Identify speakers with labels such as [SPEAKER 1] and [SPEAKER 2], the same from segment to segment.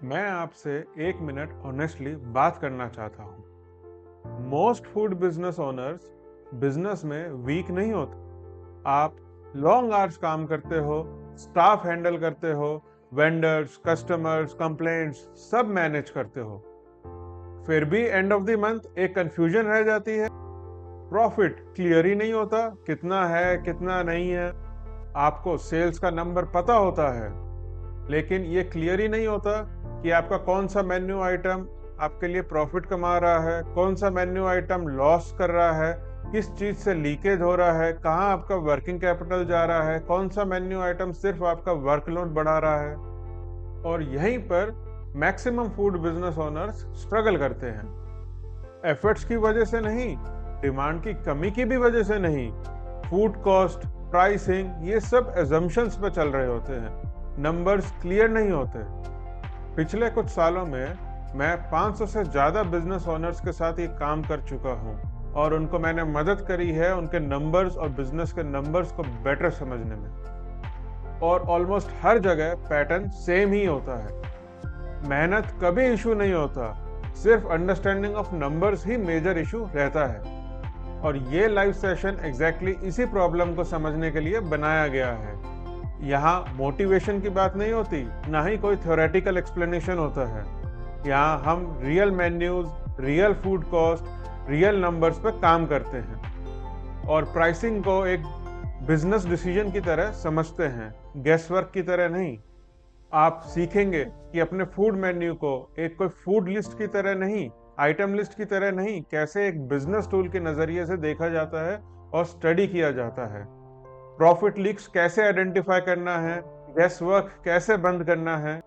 [SPEAKER 1] मैं आपसे 1 minute honestly बात करना चाहता हूँ। Most food business owners business में वीक नहीं होते। आप लॉन्ग आवर्स काम करते हो, स्टाफ हैंडल करते हो, वेंडर्स, कस्टमर्स, कंप्लेंट्स सब मैनेज करते हो। फिर भी एंड ऑफ द मंथ एक कंफ्यूजन रह जाती है। प्रॉफिट क्लियर ही नहीं होता, कितना है कितना नहीं है। आपको सेल्स का नंबर पता होता है, लेकिन ये क्लियर ही नहीं होता कि आपका कौन सा मेन्यू आइटम आपके लिए प्रॉफिट कमा रहा है, कौन सा मेन्यू आइटम लॉस कर रहा है, किस चीज से लीकेज हो रहा है, कहाँ आपका वर्किंग कैपिटल जा रहा है, कौन सा मेन्यू आइटम सिर्फ आपका वर्कलोड बढ़ा रहा है। और यहीं पर maximum food business owners struggle करते हैं। एफर्ट्स की वजह से नहीं, डिमांड की कमी की भी वजह से नहीं। फूड कॉस्ट, प्राइसिंग, ये सब एजम्पशंस पे चल रहे होते हैं, नंबर्स क्लियर नहीं होते। पिछले कुछ सालों में मैं 500 से ज्यादा बिजनेस ओनर्स के साथ ये काम कर चुका हूँ और उनको मैंने मदद करी है उनके नंबर्स और बिजनेस के नंबर्स को बेटर समझने में। और ऑलमोस्ट हर जगह पैटर्न सेम ही होता है। मेहनत कभी इशू नहीं होता, सिर्फ अंडरस्टैंडिंग ऑफ नंबर्स ही मेजर इशू रहता है। और ये लाइव सेशन एग्जैक्टली इसी प्रॉब्लम को समझने के लिए बनाया गया है। यहाँ मोटिवेशन की बात नहीं होती, ना ही कोई थ्योरेटिकल एक्सप्लेनेशन होता है। यहाँ हम real menus, real food cost, real numbers पर काम करते हैं और प्राइसिंग को एक बिजनेस डिसीजन की तरह समझते हैं, गेस वर्क की तरह नहीं। आप सीखेंगे कि अपने फूड मेन्यू को एक कोई फूड लिस्ट की तरह नहीं, आइटम लिस्ट की तरह नहीं, कैसे एक बिजनेस टूल के नजरिए से देखा जाता है और स्टडी किया जाता है। प्रॉफिट लीक्स कैसे आइडेंटिफाई करना है, गेस वर्क कैसे बंद करना है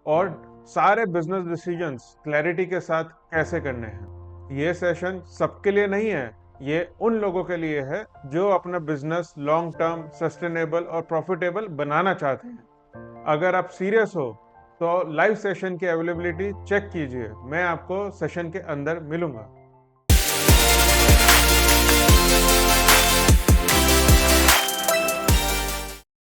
[SPEAKER 1] और सारे बिजनेस डिसीजंस क्लैरिटी के साथ कैसे करने हैं। ये सेशन सबके लिए नहीं है, ये उन लोगों के लिए है जो अपना बिजनेस लॉन्ग टर्म, सस्टेनेबल और प्रॉफिटेबल बनाना चाहते हैं। अगर आप सीरियस हो तो लाइव सेशन की अवेलेबिलिटी चेक कीजिए। मैं आपको सेशन के अंदर मिलूंगा।